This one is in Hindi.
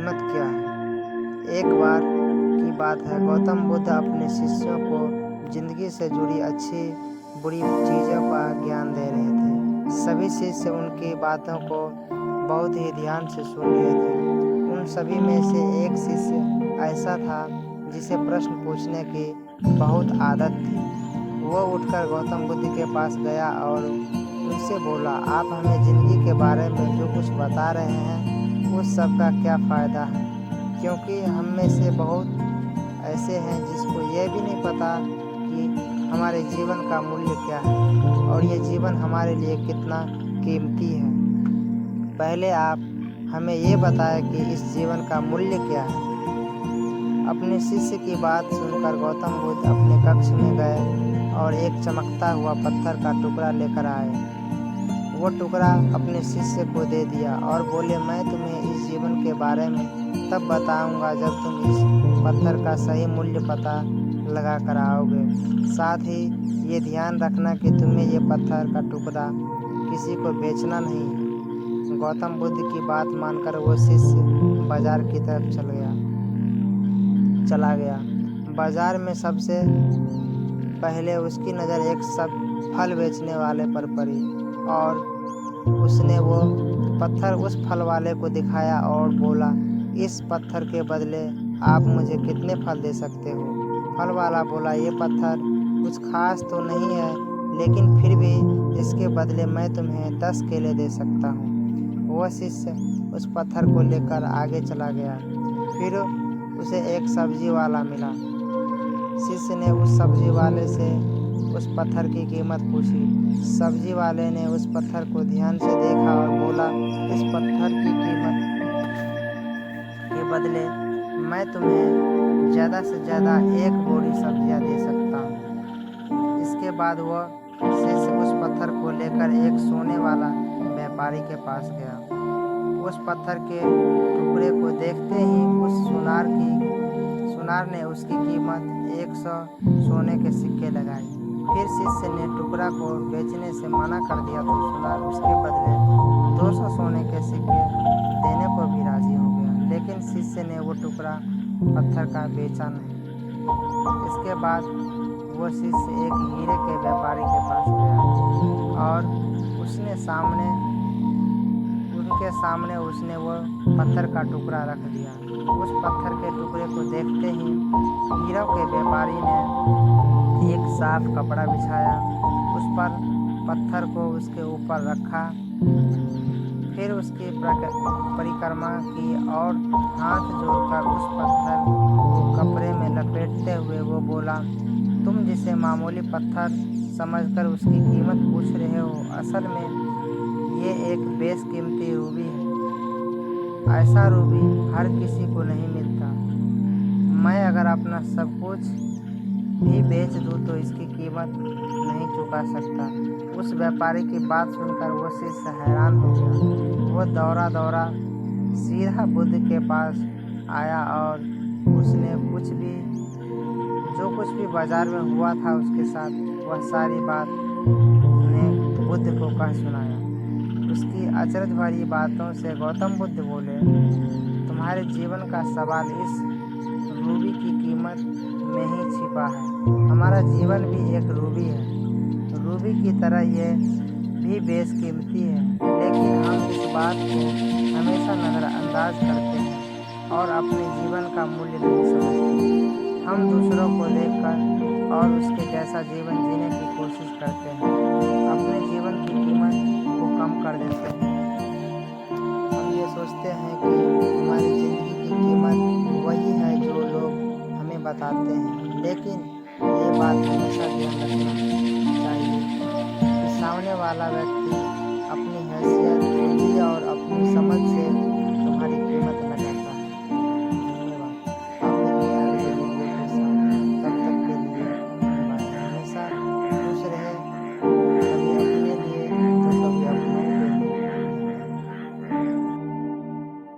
कीमत क्या है। एक बार की बात है, गौतम बुद्ध अपने शिष्यों को जिंदगी से जुड़ी अच्छी बुरी चीज़ों का ज्ञान दे रहे थे। सभी शिष्य उनकी बातों को बहुत ही ध्यान से सुन रहे थे। उन सभी में से एक शिष्य ऐसा था जिसे प्रश्न पूछने की बहुत आदत थी। वो उठकर गौतम बुद्ध के पास गया और उनसे बोला, आप हमें जिंदगी के बारे में जो कुछ बता रहे हैं उस सब का क्या फ़ायदा है, क्योंकि हम में से बहुत ऐसे हैं जिसको ये भी नहीं पता कि हमारे जीवन का मूल्य क्या है और ये जीवन हमारे लिए कितना कीमती है। पहले आप हमें ये बताएं कि इस जीवन का मूल्य क्या है। अपने शिष्य की बात सुनकर गौतम बुद्ध अपने कक्ष में गए और एक चमकता हुआ पत्थर का टुकड़ा लेकर आए। वो टुकड़ा अपने शिष्य को दे दिया और बोले, मैं तुम्हें इस जीवन के बारे में तब बताऊंगा जब तुम इस पत्थर का सही मूल्य पता लगा कर आओगे। साथ ही ये ध्यान रखना कि तुम्हें ये पत्थर का टुकड़ा किसी को बेचना नहीं है। गौतम बुद्ध की बात मानकर वो शिष्य बाजार की तरफ चला गया। बाजार में सबसे पहले उसकी नज़र एक सब फल बेचने वाले पर पड़ी और उसने वो पत्थर उस फल वाले को दिखाया और बोला, इस पत्थर के बदले आप मुझे कितने फल दे सकते हो। फल वाला बोला, ये पत्थर कुछ खास तो नहीं है, लेकिन फिर भी इसके बदले मैं तुम्हें 10 केले दे सकता हूँ। वह शिष्य उस पत्थर को लेकर आगे चला गया। फिर उसे एक सब्जी वाला मिला। शिष्य ने उस सब्जी वाले से उस पत्थर की कीमत पूछी। सब्जी वाले ने उस पत्थर को ध्यान से देखा और बोला, इस पत्थर की कीमत के बदले मैं तुम्हें ज़्यादा से ज़्यादा 1 बोरी सब्जियां दे सकता हूँ। इसके बाद वह शिष्य उस पत्थर को लेकर एक सोने वाला व्यापारी के पास गया। उस पत्थर के टुकड़े को देखते ही उस सुनार ने उसकी कीमत 100 सोने के सिक्के लगाए। फिर शिष्य ने टुकड़ा को बेचने से मना कर दिया तो सुनार उसके बदले 200 सोने के सिक्के देने को भी राजी हो गया, लेकिन शिष्य ने वो टुकड़ा पत्थर का बेचा नहीं। इसके बाद वो शिष्य एक हीरे के व्यापारी के पास गया और उनके सामने उसने वो पत्थर का टुकड़ा रख दिया। उस पत्थर के टुकड़े को देखते ही हीरों के व्यापारी ने एक साफ कपड़ा बिछाया, उस पर पत्थर को उसके ऊपर रखा, फिर उसकी परिक्रमा की और हाथ जोड़कर उस पत्थर को कपड़े में लपेटते हुए वो बोला, तुम जिसे मामूली पत्थर समझकर उसकी कीमत पूछ रहे हो, असल में ये एक बेशकीमती रूबी है। ऐसा रूबी हर किसी को नहीं मिलता। मैं अगर अपना सब कुछ भी बेच दूँ तो इसकी कीमत नहीं चुका सकता। उस व्यापारी की बात सुनकर वो शिष्य हैरान हो गया। वो दौड़ा सीधा बुद्ध के पास आया और उसने जो कुछ भी बाजार में हुआ था उसके साथ वह सारी बात ने बुद्ध को कह सुनाया। उसकी अचरज भरी बातों से गौतम बुद्ध बोले, तुम्हारे जीवन का सवाल इस रूबी की कीमत में ही छिपा है। हमारा जीवन भी एक रूबी है। रूबी की तरह ये भी बेशकीमती है, लेकिन हम इस बात को हमेशा नज़रअंदाज करते हैं और अपने जीवन का मूल्य नहीं समझते। हम दूसरों को देखकर और उसके जैसा जीवन जीने की कोशिश करते हैं, अपने जीवन की कीमत को कम कर देते हैं। हम ये सोचते हैं कि हमारी ज़िंदगी की कीमत वही है जो लोग हमें बताते हैं, लेकिन ये बात हमेशा ध्यान रखना चाहिए कि सामने वाला व्यक्ति अपनी हैसियत, बुद्धि और अपनी समझ से